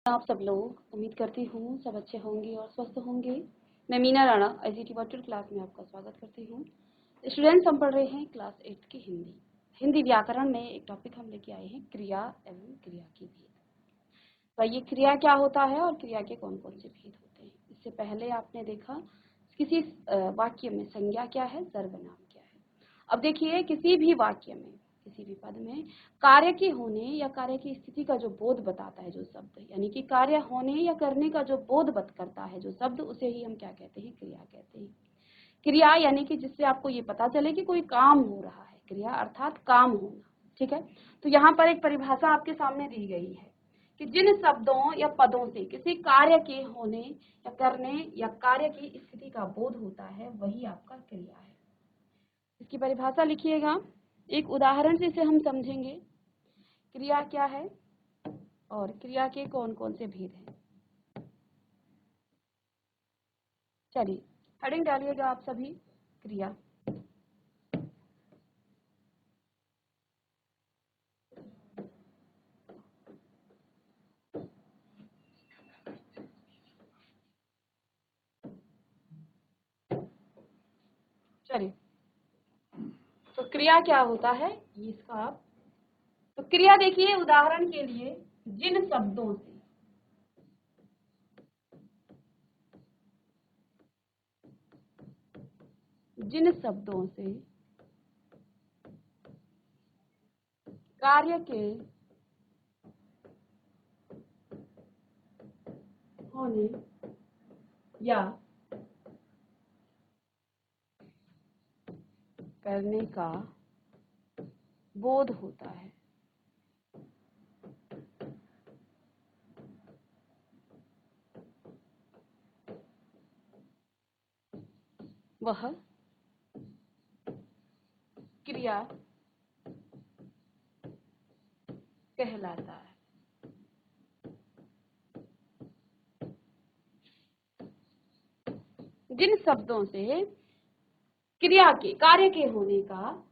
आप सब लोग उम्मीद करती हूँ सब अच्छे होंगे और स्वस्थ होंगे। मैं Meena Rana IGT virtual class में आपका स्वागत करती हूँ। स्टूडेंट्स, हम पढ़ रहे हैं क्लास 8 की हिंदी व्याकरण में एक टॉपिक हम लेके आए हैं, क्रिया एवं क्रिया की भेद। तो ये क्रिया क्या होता है और क्रिया के कौन कौन से भेद होते हैं। इससे पहले आपने देखा किसी वाक्य में संज्ञा क्या है, सर्वनाम क्या है। अब देखिए किसी भी वाक्य में, किसी भी पद में कार्य के होने या कार्य की स्थिति का जो बोध बताता है जो शब्द, यानी कि कार्य होने या करने का जो बोध करता है जो शब्द, उसे ही हम क्या कहते हैं, क्रिया कहते हैं। क्रिया यानी कि जिससे आपको ये पता चले कि कोई काम हो रहा है, क्रिया अर्थात काम होना। ठीक है, तो यहाँ पर एक परिभाषा आपके सामने दी गई है कि जिन शब्दों या पदों से किसी कार्य के होने या करने या कार्य की स्थिति का बोध होता है वही आपका क्रिया है। इसकी परिभाषा लिखिएगा, एक उदाहरण से इसे हम समझेंगे। क्रिया क्या है और क्रिया के कौन कौन से भेद हैं। चलिए हेडिंग डालिएगा आप सभी, क्रिया। चलिए, तो क्रिया क्या होता है ये इसका आप, तो क्रिया देखिए उदाहरण के लिए, जिन शब्दों से कार्य के होने या करने का बोध होता है वह क्रिया कहलाता है। जिन शब्दों से क्रिया के, कार्य के होने का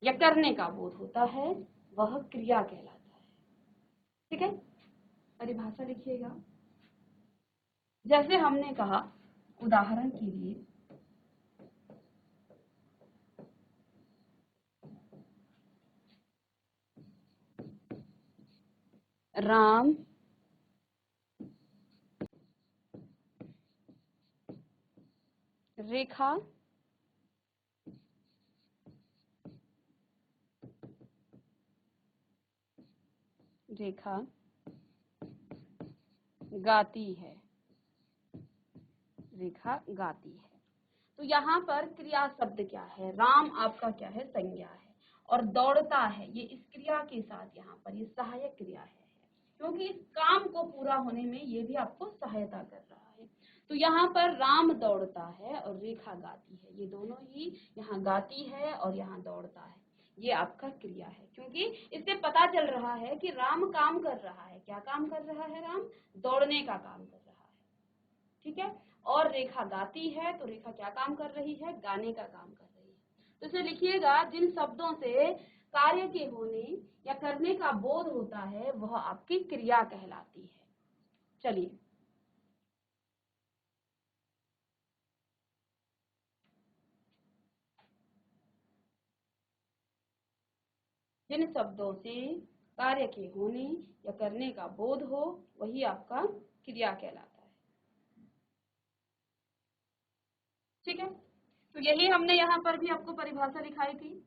या करने का बोध होता है वह क्रिया कहलाता है। ठीक है, परिभाषा लिखिएगा। जैसे हमने कहा उदाहरण के लिए, राम रेखा गाती है, रेखा गाती है। तो यहाँ पर क्रिया शब्द क्या है, राम आपका क्या है, संज्ञा है, और दौड़ता है ये इस क्रिया के साथ यहाँ पर ये सहायक क्रिया है, क्योंकि इस काम को पूरा होने में ये भी आपको सहायता कर रहा है। तो यहाँ पर राम दौड़ता है और रेखा गाती है, ये दोनों ही यहाँ गाती है और यहाँ दौड़ता है, ये आपका क्रिया है। क्योंकि इससे पता चल रहा है कि राम काम कर रहा है। क्या काम कर रहा है? राम दौड़ने का काम कर रहा है। ठीक है, और रेखा गाती है, तो रेखा क्या काम कर रही है? गाने का काम कर रही है। तो इसे लिखिएगा, जिन शब्दों से कार्य के होने या करने का बोध होता है वह आपकी क्रिया कहलाती है। चलिए, जिन शब्दों से कार्य के होने या करने का बोध हो वही आपका क्रिया कहलाता है। ठीक है, तो यही हमने यहाँ पर भी आपको परिभाषा लिखाई थी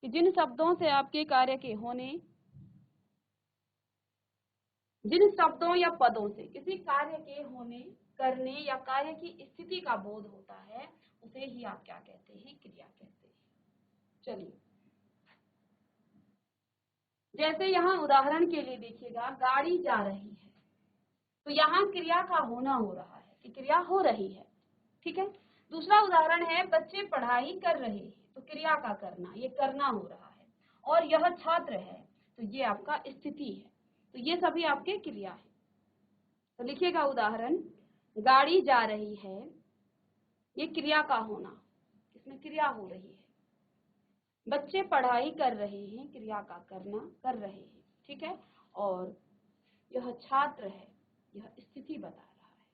कि जिन शब्दों से आपके कार्य के होने, जिन शब्दों या पदों से किसी कार्य के होने, करने या कार्य की स्थिति का बोध होता है उसे ही आप क्या कहते हैं? क्रिया कहते हैं। चलिए, जैसे यहाँ उदाहरण के लिए देखिएगा, गाड़ी जा रही है, तो यहाँ क्रिया का होना हो रहा है कि क्रिया हो रही है। ठीक है, दूसरा उदाहरण है, बच्चे पढ़ाई कर रहे हैं, तो क्रिया का करना, ये करना हो रहा है, और यह छात्र है, तो ये आपका स्थिति है। तो ये सभी आपके क्रिया है। तो लिखिएगा उदाहरण, गाड़ी जा रही है, ये क्रिया का होना, इसमें क्रिया हो रही है। बच्चे पढ़ाई कर रहे हैं, क्रिया का करना, कर रहे हैं। ठीक है, और यह छात्र है, यह स्थिति बता रहा है।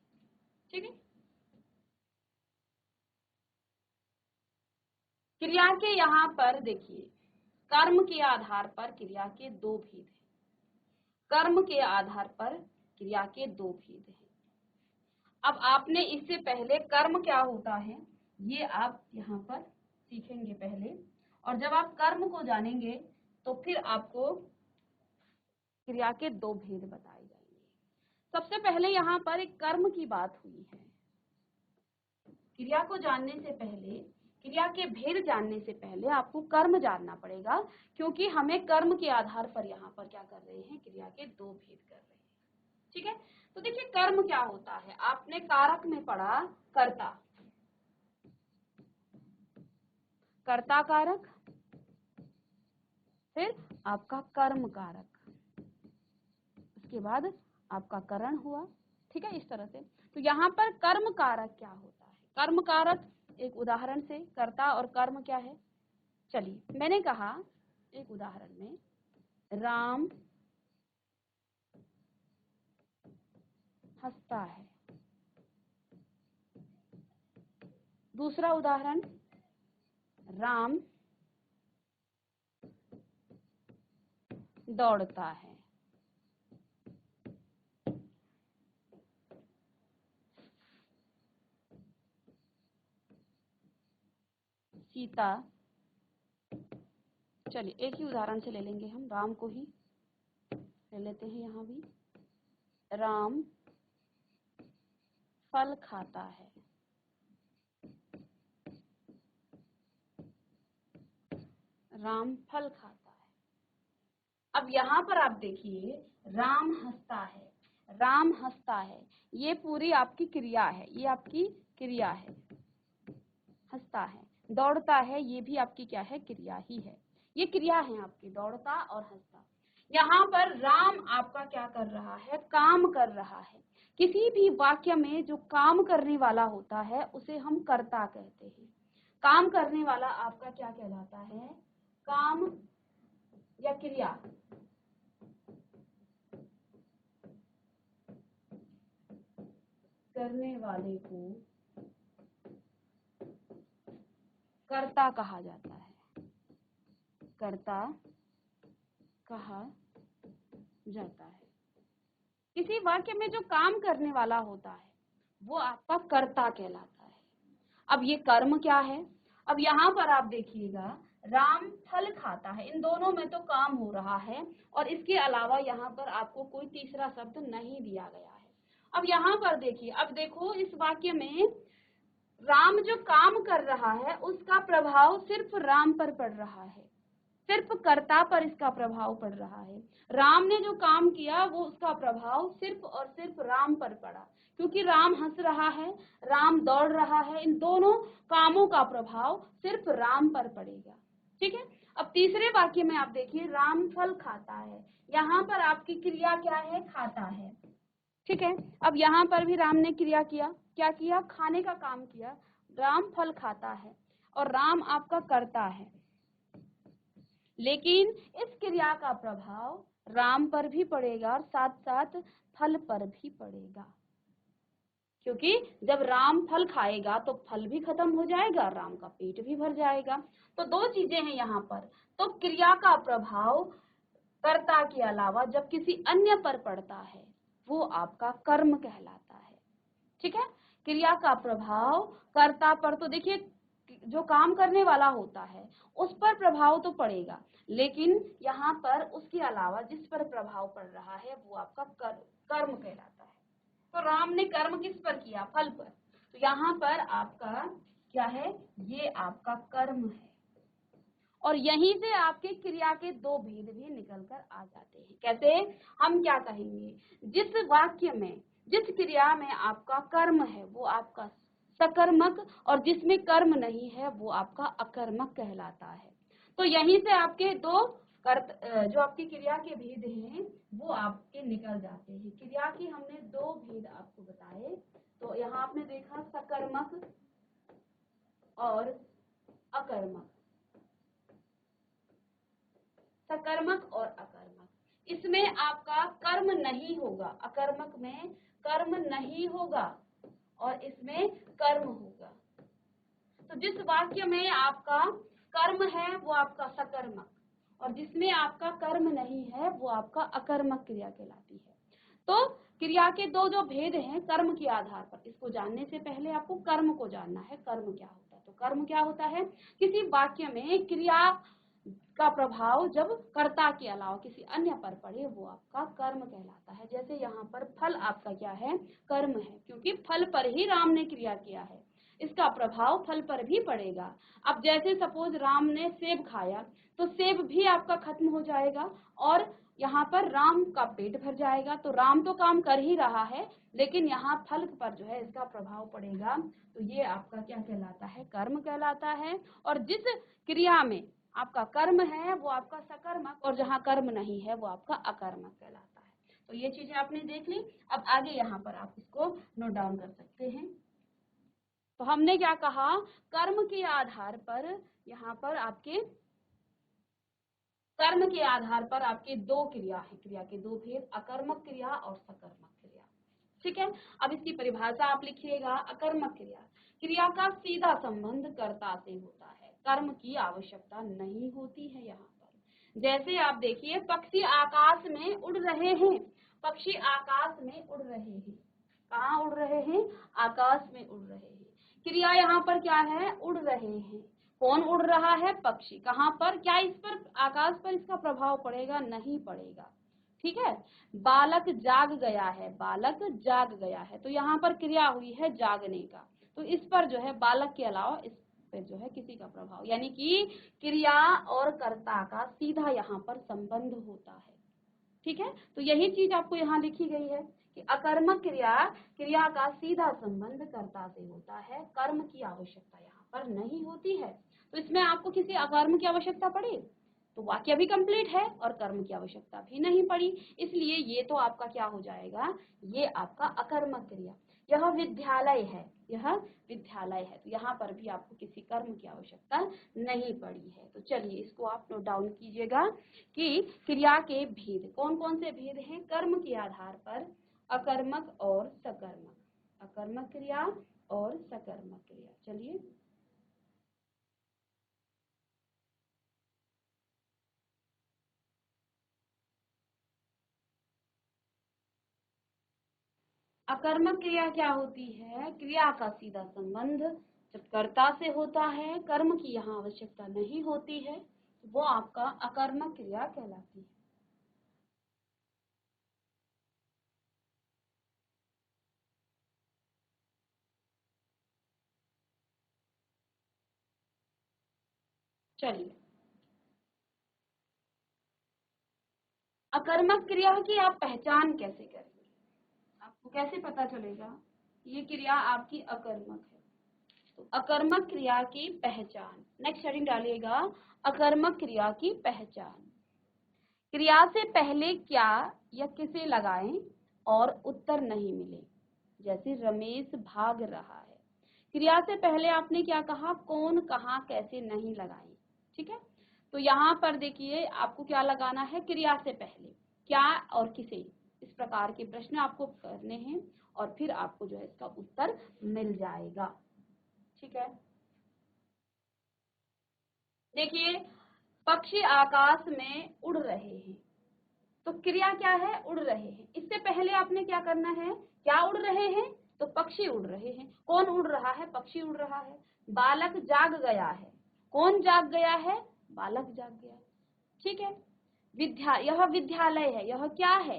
ठीक है, क्रिया के यहाँ पर देखिए, कर्म के आधार पर क्रिया के दो भेद हैं। कर्म के आधार पर क्रिया के दो भेद हैं। अब आपने इससे पहले कर्म क्या होता है ये आप यहाँ पर सीखेंगे पहले, और जब आप कर्म को जानेंगे तो फिर आपको क्रिया के दो भेद बताए जाएंगे। सबसे पहले यहाँ पर एक कर्म की बात हुई है। क्रिया को जानने से पहले, क्रिया के भेद जानने से पहले आपको कर्म जानना पड़ेगा, क्योंकि हमें कर्म के आधार पर यहाँ पर क्या कर रहे हैं, क्रिया के दो भेद कर रहे हैं। ठीक है, तो देखिए कर्म क्या होता है, आपने कारक में पढ़ा कर्ता, कर्ता कारक, फिर आपका कर्म कारक, उसके बाद आपका करण हुआ। ठीक है, इस तरह से। तो यहाँ पर कर्म कारक क्या होता है, कर्म कारक एक उदाहरण से, कर्ता और कर्म क्या है, चलिए मैंने कहा एक उदाहरण में राम हंसता है। दूसरा उदाहरण, राम दौड़ता है। सीता, चलिए एक ही उदाहरण से ले लेंगे हम, राम को ही ले लेते हैं। यहाँ भी राम फल खाता है। राम फल खाता है। अब यहाँ पर आप देखिए, राम हंसता है, राम हंसता है, ये पूरी आपकी क्रिया है, ये आपकी क्रिया है, हंसता है। दौड़ता है, ये भी आपकी क्या है, क्रिया ही है। ये क्रिया है आपकी, दौड़ता और हंसता। यहाँ पर राम आपका क्या कर रहा है, काम कर रहा है। किसी भी वाक्य में जो काम करने वाला होता है उसे हम कर्ता कहते हैं। काम करने वाला आपका क्या कहलाता है, काम या क्रिया। करने वाले को कर्ता कहा जाता है, कर्ता कहा जाता है। किसी वाक्य में जो काम करने वाला होता है वो आपका कर्ता कहलाता है। अब ये कर्म क्या है, अब यहाँ पर आप देखिएगा, राम फल खाता है, इन दोनों में तो काम हो रहा है और इसके अलावा यहाँ पर आपको कोई तीसरा शब्द नहीं दिया गया है। अब यहाँ पर देखिए, अब देखो इस वाक्य में राम जो काम कर रहा है उसका प्रभाव सिर्फ राम पर पड़ रहा है, सिर्फ कर्ता पर इसका प्रभाव पड़ रहा है। राम ने जो काम किया वो उसका प्रभाव सिर्फ और सिर्फ राम पर पड़ा, क्योंकि राम हंस रहा है, राम दौड़ रहा है, इन दोनों कामों का प्रभाव सिर्फ राम पर पड़ेगा। ठीक है, अब तीसरे वाक्य में आप देखिए, राम फल खाता है, यहाँ पर आपकी क्रिया क्या है, खाता है। ठीक है, अब यहाँ पर भी राम ने क्रिया किया, क्या किया, खाने का काम किया। राम फल खाता है और राम आपका करता है, लेकिन इस क्रिया का प्रभाव राम पर भी पड़ेगा और साथ साथ फल पर भी पड़ेगा, क्योंकि जब राम फल खाएगा तो फल भी खत्म हो जाएगा, राम का पेट भी भर जाएगा। तो दो चीजें हैं यहाँ पर। तो क्रिया का प्रभाव कर्ता के अलावा जब किसी अन्य पर पड़ता है वो आपका कर्म कहलाता है। ठीक है, क्रिया का प्रभाव कर्ता पर, तो देखिए जो काम करने वाला होता है उस पर प्रभाव तो पड़ेगा, लेकिन यहाँ पर उसके अलावा जिस पर प्रभाव पड़ रहा है वो आपका कर्म कहलाता है। तो राम ने कर्म किस पर किया, फल पर, तो यहाँ पर आपका क्या है, ये आपका कर्म है। और यहीं से आपके क्रिया के दो भेद भी निकल कर आ जाते हैं। कैसे, हम क्या कहेंगे, जिस वाक्य में, जिस क्रिया में आपका कर्म है वो आपका सकर्मक, और जिसमें कर्म नहीं है वो आपका अकर्मक कहलाता है। तो यहीं से आपके दो जो आपकी क्रिया के भेद हैं वो आपके निकल जाते हैं। क्रिया की हमने दो भेद आपको बताए, तो यहाँ आपने देखा सकर्मक और अकर्मक, सकर्मक और अकर्मक। इसमें आपका कर्म नहीं होगा, अकर्मक में कर्म नहीं होगा और इसमें कर्म होगा। तो जिस वाक्य में आपका कर्म है वो आपका सकर्मक और जिसमें आपका कर्म नहीं है वो आपका अकर्मक क्रिया कहलाती है। तो क्रिया के दो जो भेद हैं कर्म के आधार पर, इसको जानने से पहले आपको कर्म को जानना है, कर्म क्या होता है। तो कर्म क्या होता है, किसी वाक्य में क्रिया का प्रभाव जब कर्ता के अलावा किसी अन्य पर पड़े वो आपका कर्म कहलाता है। जैसे यहाँ पर फल आपका क्या है, कर्म है, क्योंकि फल पर ही राम ने क्रिया किया है, इसका प्रभाव फल पर भी पड़ेगा। अब जैसे सपोज राम ने सेब खाया तो सेब भी आपका खत्म हो जाएगा और यहाँ पर राम का पेट भर जाएगा। तो राम तो काम कर ही रहा है लेकिन यहाँ फल पर जो है इसका प्रभाव पड़ेगा, तो ये आपका क्या कहलाता है, कर्म कहलाता है। और जिस क्रिया में आपका कर्म है वो आपका सकर्मक और जहाँ कर्म नहीं है वो आपका अकर्मक कहलाता है। तो ये चीजें आपने देख ली। अब आगे यहाँ पर आप इसको नोट डाउन कर सकते हैं। तो हमने क्या कहा, कर्म के आधार पर यहाँ पर आपके कर्म के आधार पर आपके दो क्रिया है, क्रिया के दो भेद, अकर्मक क्रिया और सकर्मक क्रिया। ठीक है, अब इसकी परिभाषा आप लिखिएगा। अकर्मक क्रिया, क्रिया का सीधा संबंध कर्ता से होता है, कर्म की आवश्यकता नहीं होती है। यहाँ पर जैसे आप देखिए पक्षी आकाश में उड़ रहे हैं, पक्षी आकाश में उड़ रहे हैं, कहाँ उड़ रहे हैं, आकाश में उड़ रहे हैं। क्रिया यहाँ पर क्या है, उड़ रहे हैं। कौन उड़ रहा है, पक्षी। कहाँ पर, क्या इस पर आकाश पर इसका प्रभाव पड़ेगा, नहीं पड़ेगा। ठीक है, बालक जाग गया है, बालक जाग गया है, तो यहाँ पर क्रिया हुई है जागने का, तो इस पर जो है बालक के अलावा इस पर जो है किसी का प्रभाव, यानी कि क्रिया और कर्ता का सीधा यहाँ पर संबंध होता है। ठीक है, तो यही चीज आपको यहाँ लिखी गई है कि अकर्मक क्रिया, क्रिया का सीधा संबंध कर्ता से होता है, कर्म की आवश्यकता यहाँ पर नहीं होती है। तो इसमें आपको किसी अकर्म की आवश्यकता पड़ी तो वाक्य भी कंप्लीट है और कर्म की आवश्यकता भी नहीं पड़ी, इसलिए ये तो आपका क्या हो जाएगा, ये आपका अकर्मक क्रिया। यह विद्यालय है, यह विद्यालय है, तो यहाँ पर भी आपको किसी कर्म की आवश्यकता नहीं पड़ी है। तो चलिए इसको आप नोट डाउन कीजिएगा कि क्रिया के भेद कौन कौन से भेद हैं, कर्म के आधार पर अकर्मक और सकर्मक, अकर्मक क्रिया और सकर्मक क्रिया। चलिए अकर्मक क्रिया क्या होती है, क्रिया का सीधा संबंध जब कर्ता से होता है, कर्म की यहाँ आवश्यकता नहीं होती है, वो आपका अकर्मक क्रिया कहलाती है। चलिए अकर्मक क्रिया की आप पहचान कैसे करेंगे, आपको कैसे पता चलेगा ये क्रिया आपकी अकर्मक है। तो अकर्मक क्रिया की पहचान, नेक्स्ट हेडिंग डालिएगा, अकर्मक क्रिया की पहचान। क्रिया से पहले क्या या किसे लगाएं और उत्तर नहीं मिले, जैसे रमेश भाग रहा है, क्रिया से पहले आपने क्या कहा, कौन, कहाँ, कैसे नहीं लगाई। ठीक है, तो यहाँ पर देखिए आपको क्या लगाना है, क्रिया से पहले क्या और किसे, इस प्रकार के प्रश्न आपको करने हैं और फिर आपको जो है इसका उत्तर मिल जाएगा। ठीक है, देखिए पक्षी आकाश में उड़ रहे हैं, तो क्रिया क्या है, उड़ रहे हैं। इससे पहले आपने क्या करना है, क्या उड़ रहे हैं, तो पक्षी उड़ रहे हैं। कौन उड़ रहा है, पक्षी उड़ रहा है। बालक जाग गया है, कौन जाग गया है, बालक जाग गया। ठीक है, यह विद्यालय है, यह क्या है,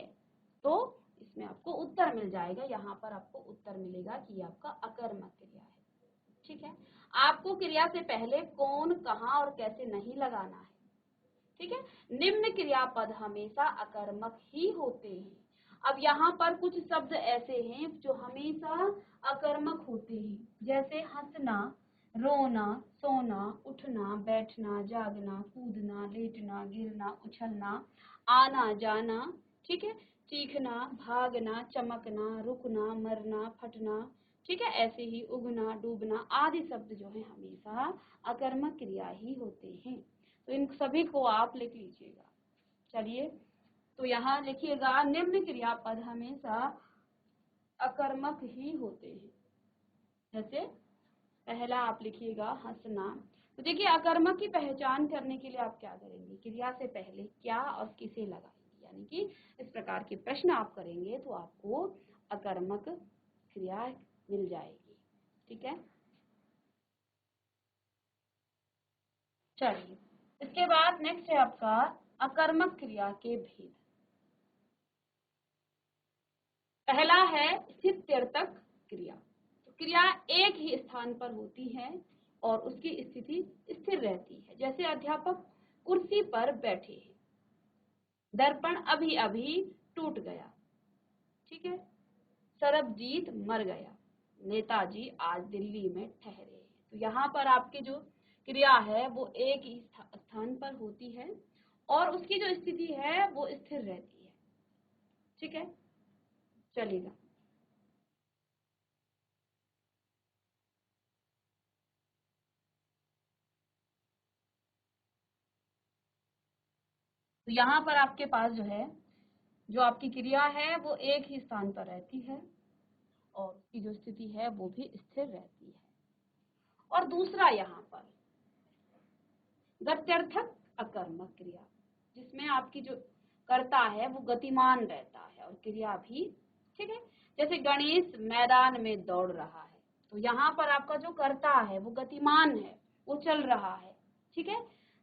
तो इसमें आपको उत्तर मिल जाएगा, यहाँ पर आपको उत्तर मिलेगा कि आपका अकर्मक क्रिया है। ठीक है, आपको क्रिया से पहले कौन, कहाँ और कैसे नहीं लगाना है। ठीक है, निम्न क्रियापद हमेशा अकर्मक ही होते हैं। अब यहाँ पर कुछ शब्द ऐसे हैं जो हमेशा अकर्मक होते हैं, जैसे हंसना, रोना, सोना, उठना, बैठना, जागना, कूदना, लेटना, गिरना, उछलना, आना जाना। ठीक है, चीखना, भागना, चमकना, रुकना, मरना, फटना। ठीक है, ऐसे ही उगना, डूबना आदि शब्द जो है हमेशा अकर्मक क्रिया ही होते हैं। तो इन सभी को आप लिख लीजिएगा। चलिए तो यहाँ लिखिएगा निम्न क्रियापद हमेशा अकर्मक ही होते हैं। जैसे पहला आप लिखिएगा हंसना। तो देखिए अकर्मक की पहचान करने के लिए आप क्या करेंगे, क्रिया से पहले क्या और किसे लगाएंगे, यानी कि इस प्रकार के प्रश्न आप करेंगे तो आपको अकर्मक क्रिया मिल जाएगी। ठीक है, चलिए इसके बाद नेक्स्ट है आपका अकर्मक क्रिया के भेद। पहला है स्थित्यर्थक क्रिया। तो क्रिया एक ही स्थान पर होती है और उसकी स्थिति स्थिर रहती है। जैसे अध्यापक कुर्सी पर बैठे हैं, दर्पण अभी अभी टूट गया, ठीक है, सरबजीत मर गया, नेताजी आज दिल्ली में ठहरे हैं। तो यहाँ पर आपकी जो क्रिया है वो एक ही स्थान पर होती है और उसकी जो स्थिति है वो स्थिर रहती है। ठीक है, चलेगा। तो यहाँ पर आपके पास जो है, जो आपकी क्रिया है वो एक ही स्थान पर रहती है और उसकी जो स्थिति है वो भी स्थिर रहती है। और दूसरा यहाँ पर गत्यर्थक अकर्मक क्रिया, जिसमें आपकी जो कर्ता है वो गतिमान रहता है और क्रिया भी। ठीक है, जैसे गणेश मैदान में दौड़ रहा है, तो यहाँ पर आपका जो कर्ता है वो गतिमान है, वो चल रहा है। ठीक है,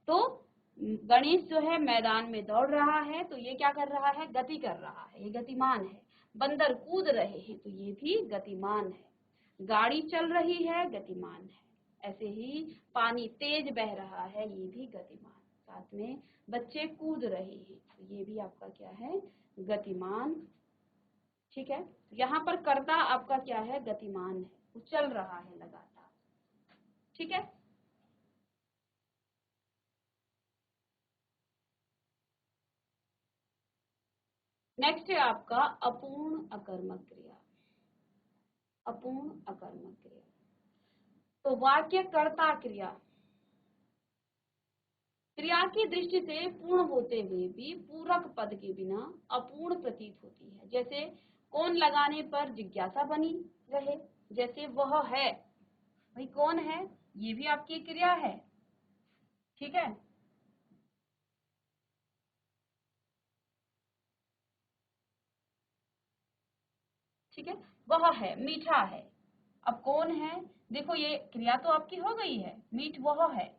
तो गणेश जो है मैदान में दौड़ रहा है, तो ये क्या कर रहा है, गति कर रहा है, ये गतिमान है। बंदर कूद रहे हैं, तो ये भी गतिमान है। गाड़ी चल रही है, गतिमान है। ऐसे ही पानी तेज बह रहा है, ये भी गतिमान। साथ में बच्चे कूद रहे हैं, तो ये भी आपका क्या है, गतिमान। ठीक है, यहाँ पर कर्ता आपका क्या है, गतिमान है, वो चल रहा है लगातार। ठीक है, नेक्स्ट है आपका अपूर्ण अकर्मक क्रिया। अपूर्ण अकर्मक क्रिया, तो वाक्य कर्ता क्रिया क्रिया की दृष्टि से पूर्ण होते हुए भी पूरक पद के बिना अपूर्ण प्रतीत होती है। जैसे कौन लगाने पर जिज्ञासा बनी रहे, जैसे वह है, भाई कौन है, ये भी आपकी क्रिया है। ठीक है, ठीक है, वह है, मीठा है। अब कौन है, देखो ये क्रिया तो आपकी हो गई है, मीठ वह है,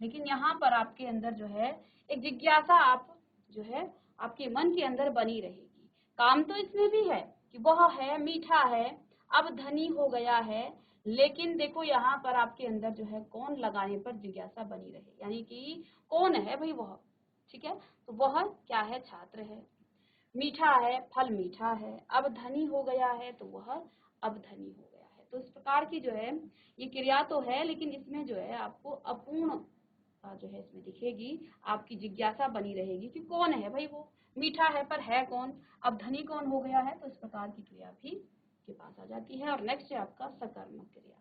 लेकिन यहाँ पर आपके अंदर जो है एक जिज्ञासा आप जो है आपके मन के अंदर बनी रहेगी। काम तो इसमें भी है कि वह है, मीठा है, अब धनी हो गया है, लेकिन देखो यहाँ पर आपके अंदर जो है कौन लगाने पर जिज्ञासा बनी रहे, यानी कि कौन है भाई वह। ठीक है, तो वह क्या है, छात्र है, मीठा है, फल मीठा है, अब धनी हो गया है, तो वह अब धनी हो गया है। तो इस प्रकार की जो है ये क्रिया तो है, लेकिन इसमें जो है आपको अपूर्ण जो है इसमें दिखेगी, आपकी जिज्ञासा बनी रहेगी कि कौन है भाई वो, मीठा है पर है कौन, अब धनी कौन हो गया है। तो इस प्रकार की क्रिया भी के पास आ जाती है। और नेक्स्ट है आपका सकर्मक क्रिया,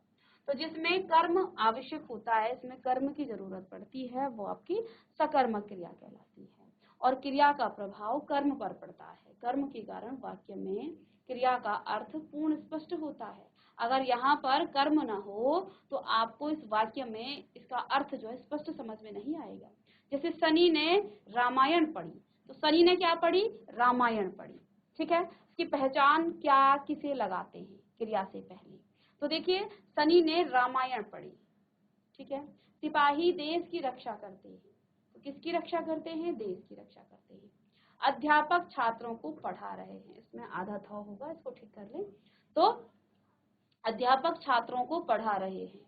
तो जिसमें कर्म आवश्यक होता है, इसमें कर्म की जरूरत पड़ती है, वो आपकी सकर्मक क्रिया कहलाती है। और क्रिया का प्रभाव कर्म पर पड़ता है, कर्म के कारण वाक्य में क्रिया का अर्थ पूर्ण स्पष्ट होता है। अगर यहाँ पर कर्म ना हो तो आपको इस वाक्य में इसका अर्थ जो है स्पष्ट समझ में नहीं आएगा। जैसे सनी ने रामायण पढ़ी, तो सनी ने क्या पढ़ी, रामायण पढ़ी। ठीक है, इसकी पहचान क्या किसे लगाते हैं, क्रिया से पहले। तो देखिए सनी ने रामायण पढ़ी। ठीक है, सिपाही देश की रक्षा करते हैं, तो किसकी रक्षा करते हैं, देश की रक्षा करते हैं। अध्यापक छात्रों को पढ़ा रहे हैं, इसमें आधा था होगा, इसको ठीक कर लें। तो अध्यापक छात्रों को पढ़ा रहे हैं,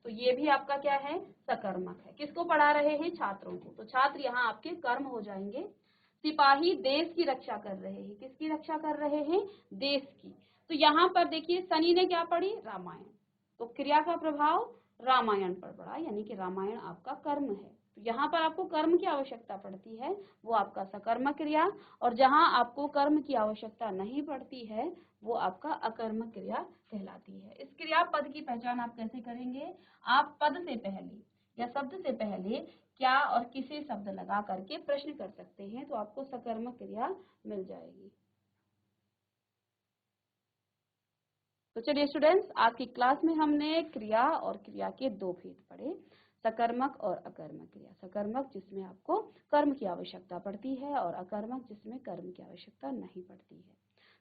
तो ये भी आपका क्या है, सकर्मक है। किसको पढ़ा रहे हैं, छात्रों को, तो छात्र यहाँ आपके कर्म हो जाएंगे। सिपाही देश की रक्षा कर रहे हैं, किसकी रक्षा कर रहे हैं, देश की। तो यहाँ पर देखिए सनी ने क्या पढ़ी, रामायण, तो क्रिया का प्रभाव रामायण पर पड़ा, यानी कि रामायण आपका कर्म है। तो यहाँ पर आपको कर्म की आवश्यकता पड़ती है, वो आपका सकर्मक क्रिया। और जहाँ आपको कर्म की आवश्यकता नहीं पड़ती है, वो आपका अकर्मक क्रिया कहलाती है। इस क्रिया पद की पहचान आप कैसे करेंगे, आप पद से पहले या शब्द से पहले क्या और किसे शब्द लगा करके प्रश्न कर सकते हैं, तो आपको सकर्मक क्रिया मिल जाएगी। तो चलिए स्टूडेंट्स, आज की क्लास में हमने क्रिया और क्रिया के दो भेद पढ़े, सकर्मक और अकर्मक क्रिया। सकर्मक जिसमें आपको कर्म की आवश्यकता पड़ती है और अकर्मक जिसमें कर्म की आवश्यकता नहीं पड़ती है।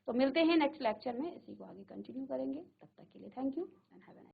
तो मिलते हैं नेक्स्ट लेक्चर में, इसी को आगे कंटिन्यू करेंगे। तब तक के लिए thank you and have a nice day.